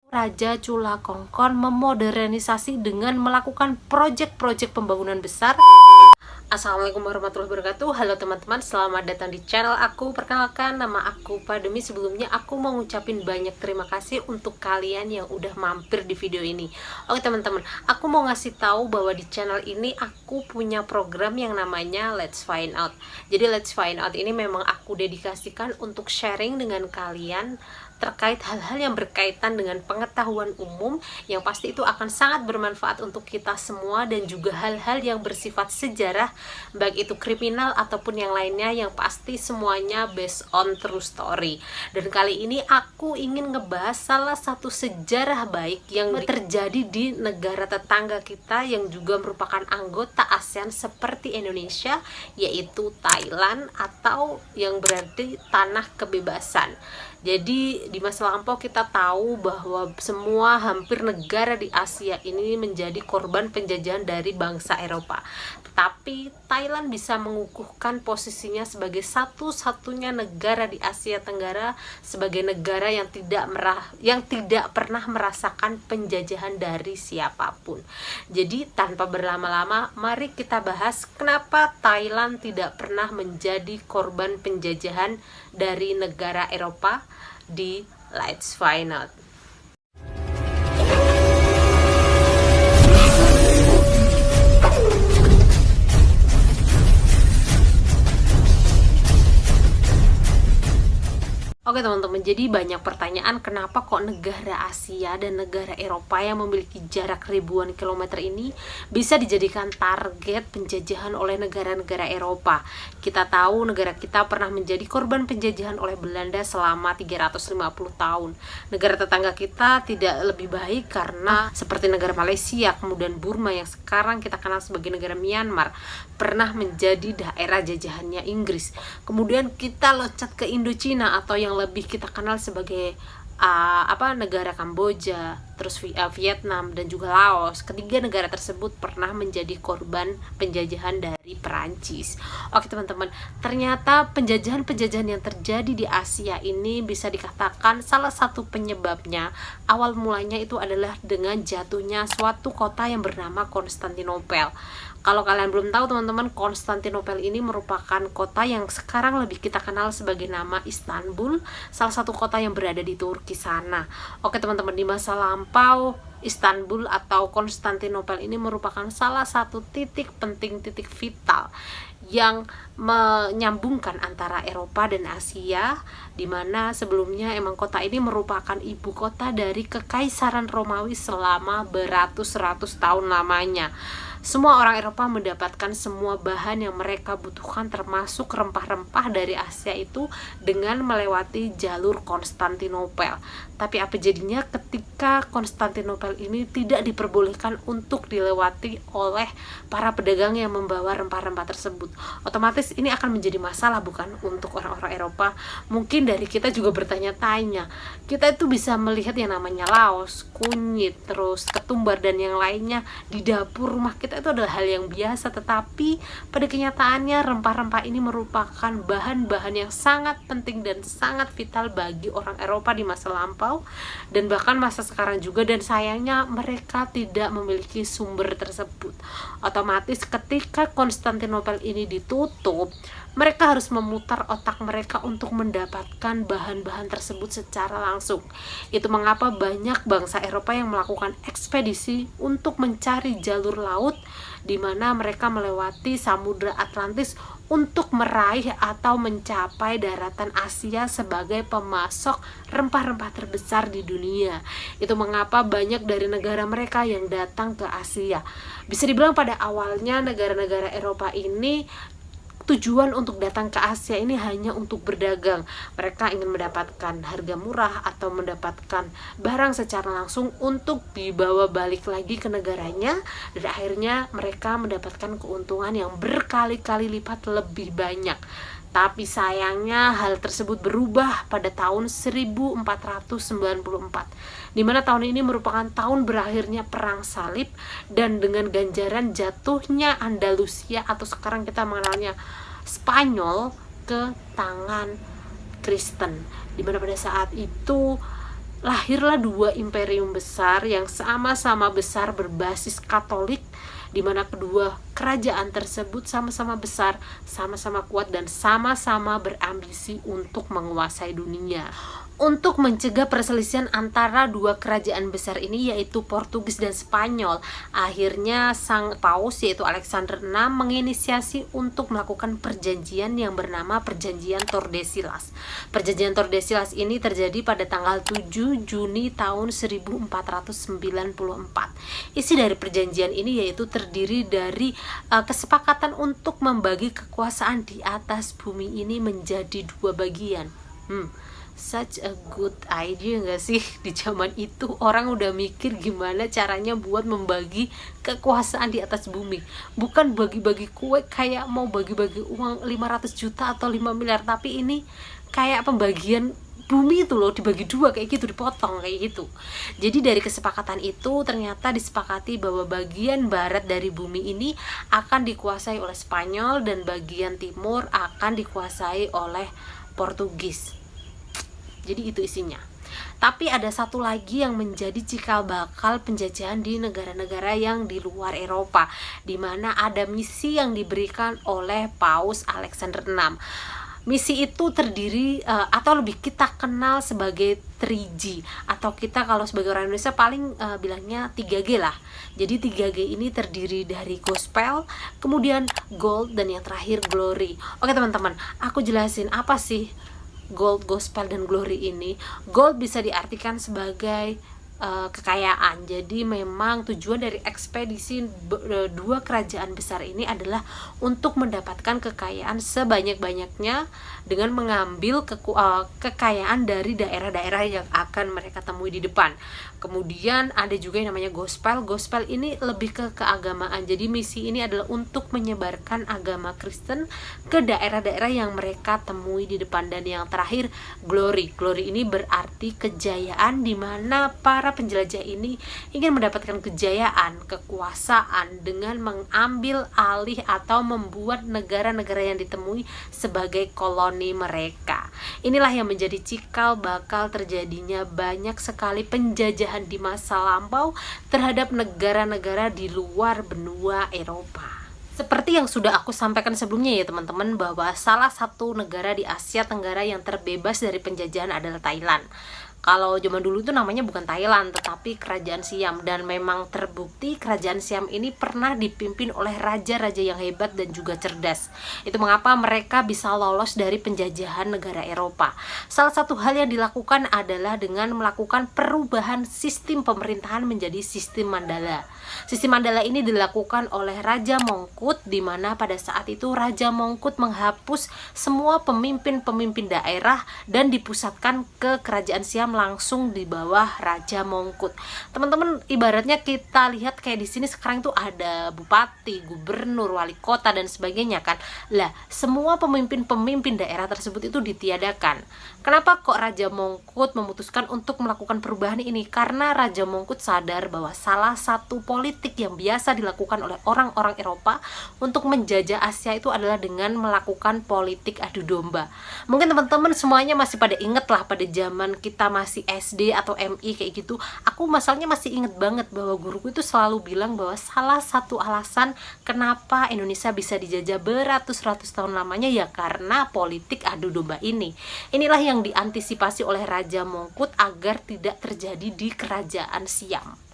Raja Chulalongkorn memodernisasi dengan melakukan proyek-proyek pembangunan besar. Assalamualaikum warahmatullahi wabarakatuh. Halo teman-teman, selamat datang di channel aku. Perkenalkan, nama aku Pademi. Sebelumnya aku mau ngucapin banyak terima kasih untuk kalian yang udah mampir di video ini. Oke teman-teman, aku mau ngasih tahu bahwa di channel ini aku punya program yang namanya Let's Find Out. Jadi Let's Find Out ini memang aku dedikasikan untuk sharing dengan kalian terkait hal-hal yang berkaitan dengan pengetahuan umum yang pasti itu akan sangat bermanfaat untuk kita semua, dan juga hal-hal yang bersifat sejarah, baik itu kriminal ataupun yang lainnya, yang pasti semuanya based on true story. Dan kali ini aku ingin ngebahas salah satu sejarah baik yang terjadi di negara tetangga kita yang juga merupakan anggota ASEAN seperti Indonesia, yaitu Thailand, atau yang berarti tanah kebebasan. Jadi di masa lampau kita tahu bahwa semua hampir negara di Asia ini menjadi korban penjajahan dari bangsa Eropa. Tetapi Thailand bisa mengukuhkan posisinya sebagai satu-satunya negara di Asia Tenggara, sebagai negara yang tidak pernah merasakan penjajahan dari siapapun. Jadi tanpa berlama-lama, mari kita bahas kenapa Thailand tidak pernah menjadi korban penjajahan dari negara Eropa di Let's Find Out. Oke teman-teman, jadi banyak pertanyaan kenapa kok negara Asia dan negara Eropa yang memiliki jarak ribuan kilometer ini bisa dijadikan target penjajahan oleh negara-negara Eropa. Kita tahu negara kita pernah menjadi korban penjajahan oleh Belanda selama 350 tahun. Negara tetangga kita tidak lebih baik karena seperti negara Malaysia, kemudian Burma yang sekarang kita kenal sebagai negara Myanmar, pernah menjadi daerah jajahannya Inggris. Kemudian kita loncat ke Indochina atau yang lebih kita kenal sebagai negara Kamboja, terus Vietnam dan juga Laos. Ketiga negara tersebut pernah menjadi korban penjajahan dari Perancis. Oke teman-teman, ternyata penjajahan-penjajahan yang terjadi di Asia ini bisa dikatakan salah satu penyebabnya awal mulanya itu adalah dengan jatuhnya suatu kota yang bernama Konstantinopel. Kalau kalian belum tahu teman-teman, Konstantinopel ini merupakan kota yang sekarang lebih kita kenal sebagai nama Istanbul, salah satu kota yang berada di Turki sana. Oke teman-teman, di masa lampau Istanbul atau Konstantinopel ini merupakan salah satu titik penting, titik vital yang menyambungkan antara Eropa dan Asia, di mana sebelumnya emang kota ini merupakan ibu kota dari Kekaisaran Romawi selama beratus-ratus tahun lamanya. Semua orang Eropa mendapatkan semua bahan yang mereka butuhkan, termasuk rempah-rempah dari Asia itu, dengan melewati jalur Konstantinopel. Tapi apa jadinya ketika Konstantinopel ini tidak diperbolehkan untuk dilewati oleh para pedagang yang membawa rempah-rempah tersebut? Otomatis ini akan menjadi masalah, bukan, untuk orang-orang Eropa. Mungkin dari kita juga bertanya-tanya, kita itu bisa melihat yang namanya laos, kunyit, terus ketumbar dan yang lainnya di dapur rumah kita itu adalah hal yang biasa, tetapi pada kenyataannya rempah-rempah ini merupakan bahan-bahan yang sangat penting dan sangat vital bagi orang Eropa di masa lampau dan bahkan masa sekarang juga, dan sayangnya mereka tidak memiliki sumber tersebut. Otomatis ketika Konstantinopel ini ditutup, mereka harus memutar otak mereka untuk mendapatkan bahan-bahan tersebut secara langsung. Itu mengapa banyak bangsa Eropa yang melakukan ekspedisi untuk mencari jalur laut, di mana mereka melewati Samudra Atlantis untuk meraih atau mencapai daratan Asia sebagai pemasok rempah-rempah terbesar di dunia. Itu mengapa banyak dari negara mereka yang datang ke Asia. Bisa dibilang pada awalnya negara-negara Eropa ini tujuan untuk datang ke Asia ini hanya untuk berdagang. Mereka ingin mendapatkan harga murah atau mendapatkan barang secara langsung untuk dibawa balik lagi ke negaranya, dan akhirnya mereka mendapatkan keuntungan yang berkali-kali lipat lebih banyak. Tapi sayangnya hal tersebut berubah pada tahun 1494, di mana tahun ini merupakan tahun berakhirnya Perang Salib dan dengan ganjaran jatuhnya Andalusia atau sekarang kita mengenalnya Spanyol ke tangan Kristen, di mana pada saat itu lahirlah dua imperium besar yang sama-sama besar berbasis Katolik, di mana kedua kerajaan tersebut sama-sama besar, sama-sama kuat, dan sama-sama berambisi untuk menguasai dunia. Untuk mencegah perselisihan antara dua kerajaan besar ini, yaitu Portugis dan Spanyol, akhirnya sang paus yaitu Alexander VI menginisiasi untuk melakukan perjanjian yang bernama Perjanjian Tordesillas. Perjanjian Tordesillas ini terjadi pada tanggal 7 Juni tahun 1494. Isi dari perjanjian ini yaitu terdiri dari kesepakatan untuk membagi kekuasaan di atas bumi ini menjadi dua bagian. Such a good idea gak sih? Di zaman itu orang udah mikir gimana caranya buat membagi kekuasaan di atas bumi. Bukan bagi-bagi kue kayak mau bagi-bagi uang 500 juta atau 5 miliar, tapi ini kayak pembagian bumi itu loh, dibagi dua kayak gitu, dipotong kayak gitu. Jadi dari kesepakatan itu ternyata disepakati bahwa bagian barat dari bumi ini akan dikuasai oleh Spanyol dan bagian timur akan dikuasai oleh Portugis. Jadi itu isinya. Tapi ada satu lagi yang menjadi cikal bakal penjajahan di negara-negara yang di luar Eropa, di mana ada misi yang diberikan oleh Paus Alexander VI. Misi itu terdiri atau lebih kita kenal sebagai 3G, atau kita kalau sebagai orang Indonesia paling bilangnya 3G lah. Jadi 3G ini terdiri dari gospel, kemudian gold, dan yang terakhir glory. Oke teman-teman, aku jelasin apa sih gold, gospel, dan glory ini. Gold bisa diartikan sebagai kekayaan. Jadi memang tujuan dari ekspedisi dua kerajaan besar ini adalah untuk mendapatkan kekayaan sebanyak-banyaknya dengan mengambil kekayaan dari daerah-daerah yang akan mereka temui di depan. Kemudian ada juga yang namanya gospel. Gospel ini lebih ke keagamaan. Jadi misi ini adalah untuk menyebarkan agama Kristen ke daerah-daerah yang mereka temui di depan. Dan yang terakhir glory. Glory ini berarti kejayaan, di mana para penjelajah ini ingin mendapatkan kejayaan, kekuasaan dengan mengambil alih atau membuat negara-negara yang ditemui sebagai koloni mereka. Inilah yang menjadi cikal bakal terjadinya banyak sekali penjajahan di masa lampau terhadap negara-negara di luar benua Eropa. Seperti yang sudah aku sampaikan sebelumnya ya teman-teman, bahwa salah satu negara di Asia Tenggara yang terbebas dari penjajahan adalah Thailand. Kalau zaman dulu itu namanya bukan Thailand, tetapi Kerajaan Siam. Dan memang terbukti Kerajaan Siam ini pernah dipimpin oleh raja-raja yang hebat dan juga cerdas. Itu mengapa mereka bisa lolos dari penjajahan negara Eropa. Salah satu hal yang dilakukan adalah dengan melakukan perubahan sistem pemerintahan menjadi sistem Mandala. Sistem Mandala ini dilakukan oleh Raja Mongkut, di mana pada saat itu Raja Mongkut menghapus semua pemimpin-pemimpin daerah dan dipusatkan ke Kerajaan Siam langsung di bawah Raja Mongkut. Teman-teman, ibaratnya kita lihat kayak di sini sekarang tuh ada bupati, gubernur, wali kota dan sebagainya kan. Lah, semua pemimpin-pemimpin daerah tersebut itu ditiadakan. Kenapa kok Raja Mongkut memutuskan untuk melakukan perubahan ini? Karena Raja Mongkut sadar bahwa salah satu politik yang biasa dilakukan oleh orang-orang Eropa untuk menjajah Asia itu adalah dengan melakukan politik adu domba. Mungkin teman-teman semuanya masih pada inget lah pada zaman kita masih SD atau MI kayak gitu. Aku masalahnya masih inget banget bahwa guruku itu selalu bilang bahwa salah satu alasan kenapa Indonesia bisa dijajah beratus-ratus tahun lamanya ya karena politik adu domba ini. Inilah yang diantisipasi oleh Raja Mongkut agar tidak terjadi di Kerajaan Siam.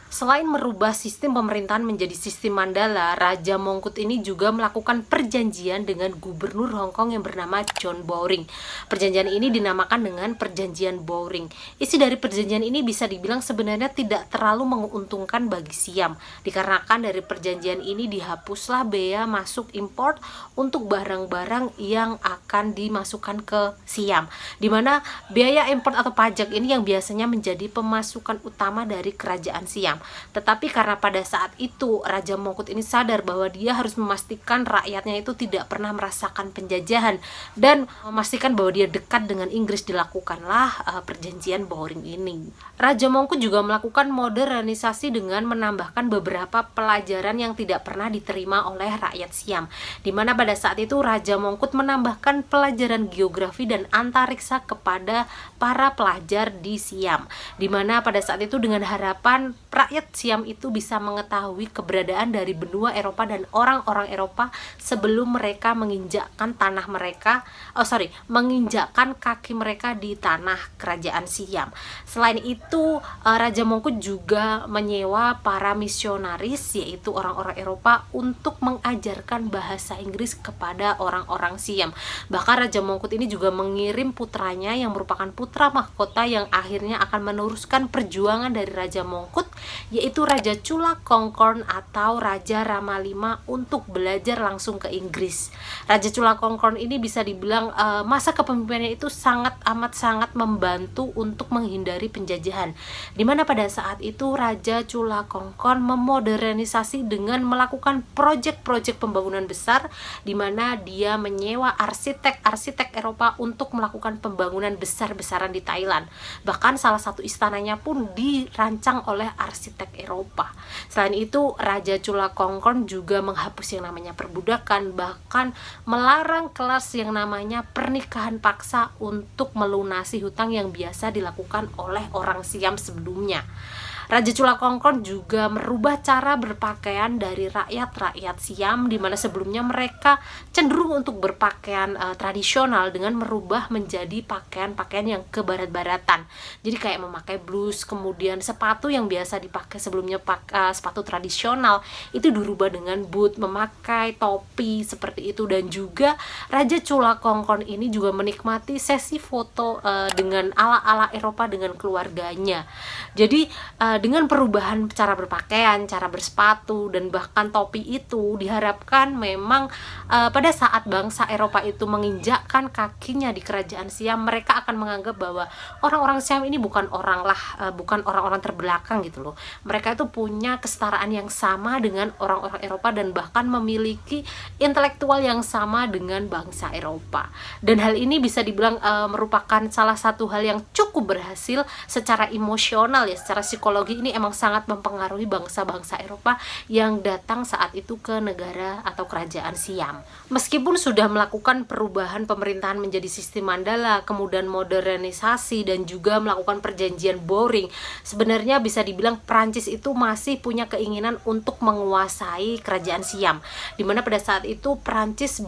Selain merubah sistem pemerintahan menjadi sistem Mandala, Raja Mongkut ini juga melakukan perjanjian dengan gubernur Hong Kong yang bernama John Bowring. Perjanjian ini dinamakan dengan Perjanjian Bowring. Isi dari perjanjian ini bisa dibilang sebenarnya tidak terlalu menguntungkan bagi Siam, dikarenakan dari perjanjian ini dihapuslah bea masuk import untuk barang-barang yang akan dimasukkan ke Siam, di mana biaya import atau pajak ini yang biasanya menjadi pemasukan utama dari Kerajaan Siam. Tetapi karena pada saat itu Raja Mongkut ini sadar bahwa dia harus memastikan rakyatnya itu tidak pernah merasakan penjajahan dan memastikan bahwa dia dekat dengan Inggris, dilakukanlah perjanjian Bowring ini. Raja Mongkut juga melakukan modernisasi dengan menambahkan beberapa pelajaran yang tidak pernah diterima oleh rakyat Siam, di mana pada saat itu Raja Mongkut menambahkan pelajaran geografi dan antariksa kepada para pelajar di Siam, di mana pada saat itu dengan harapan rakyat Siam itu bisa mengetahui keberadaan dari benua Eropa dan orang-orang Eropa sebelum mereka menginjakkan menginjakkan kaki mereka di tanah kerajaan Siam. Selain itu, Raja Mongkut juga menyewa para misionaris, yaitu orang-orang Eropa, untuk mengajarkan bahasa Inggris kepada orang-orang Siam. Bahkan Raja Mongkut ini juga mengirim putranya yang merupakan putra mahkota yang akhirnya akan meneruskan perjuangan dari Raja Mongkut, yaitu Raja Chulalongkorn atau Raja Rama V, untuk belajar langsung ke Inggris. Raja Chulalongkorn ini bisa dibilang masa kepemimpinannya itu sangat membantu untuk menghindari penjajahan, dimana pada saat itu Raja Chulalongkorn memodernisasi dengan melakukan proyek-proyek pembangunan besar, dimana dia menyewa arsitek Eropa untuk melakukan pembangunan besar-besaran di Thailand. Bahkan salah satu istananya pun dirancang oleh arsitek Eropa. Selain itu, Raja Chulalongkorn juga menghapus yang namanya perbudakan, bahkan melarang kelas yang namanya pernikahan paksa untuk melunasi hutang yang biasa dilakukan oleh orang Siam sebelumnya. Raja Chulalongkorn juga merubah cara berpakaian dari rakyat Siam, di mana sebelumnya mereka cenderung untuk berpakaian tradisional dengan merubah menjadi pakaian-pakaian yang kebarat-baratan. Jadi kayak memakai blus, kemudian sepatu yang biasa dipakai sebelumnya sepatu tradisional itu dirubah dengan boot, memakai topi seperti itu. Dan juga Raja Chulalongkorn ini juga menikmati sesi foto dengan ala-ala Eropa dengan keluarganya. Jadi dengan perubahan cara berpakaian, cara bersepatu, dan bahkan topi itu diharapkan memang pada saat bangsa Eropa itu menginjakkan kakinya di kerajaan Siam, mereka akan menganggap bahwa orang-orang Siam ini bukan orang-orang terbelakang gitu loh. Mereka itu punya kesetaraan yang sama dengan orang-orang Eropa dan bahkan memiliki intelektual yang sama dengan bangsa Eropa. Dan hal ini bisa dibilang merupakan salah satu hal yang cukup berhasil secara emosional ya, secara psikologis. Ini emang sangat mempengaruhi bangsa-bangsa Eropa yang datang saat itu ke negara atau kerajaan Siam. Meskipun sudah melakukan perubahan pemerintahan menjadi sistem Mandala, kemudian modernisasi dan juga melakukan perjanjian Bowring, sebenarnya bisa dibilang Prancis itu masih punya keinginan untuk menguasai kerajaan Siam, dimana pada saat itu Prancis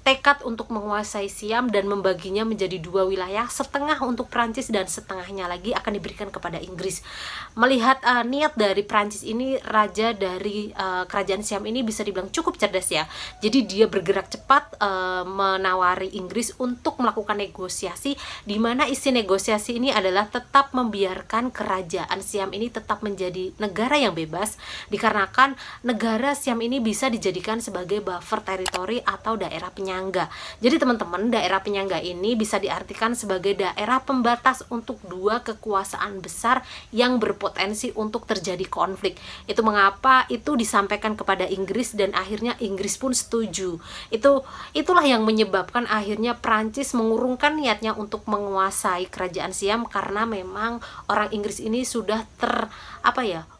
tekad untuk menguasai Siam dan membaginya menjadi dua wilayah, setengah untuk Prancis dan setengahnya lagi akan diberikan kepada Inggris. Melihat niat dari Prancis ini, raja dari kerajaan Siam ini bisa dibilang cukup cerdas ya. Jadi dia bergerak cepat menawari Inggris untuk melakukan negosiasi, di mana isi negosiasi ini adalah tetap membiarkan kerajaan Siam ini tetap menjadi negara yang bebas, dikarenakan negara Siam ini bisa dijadikan sebagai buffer teritori atau daerah penyangga. Jadi teman-teman, daerah penyangga ini bisa diartikan sebagai daerah pembatas untuk dua kekuasaan besar yang berpotensi untuk terjadi konflik. Itu mengapa itu disampaikan kepada Inggris dan akhirnya Inggris pun setuju. Itulah yang menyebabkan akhirnya Prancis mengurungkan niatnya untuk menguasai kerajaan Siam, karena memang orang Inggris ini sudah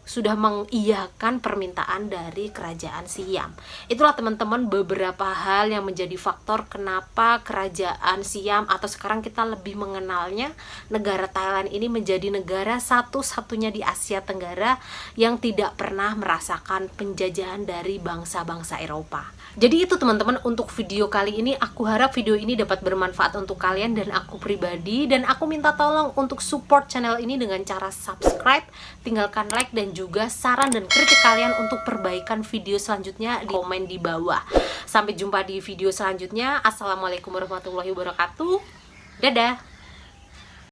sudah mengiyakan permintaan dari kerajaan Siam. Itulah teman-teman beberapa hal yang menjadi faktor kenapa kerajaan Siam, atau sekarang kita lebih mengenalnya negara Thailand ini, menjadi negara satu-satunya di Asia Tenggara yang tidak pernah merasakan penjajahan dari bangsa-bangsa Eropa. Jadi itu teman-teman untuk video kali ini. Aku harap video ini dapat bermanfaat untuk kalian dan aku pribadi, dan aku minta tolong untuk support channel ini dengan cara subscribe, tinggalkan like, dan juga saran dan kritik kalian untuk perbaikan video selanjutnya di komen di bawah. Sampai jumpa di video selanjutnya. Assalamualaikum warahmatullahi wabarakatuh. Dadah.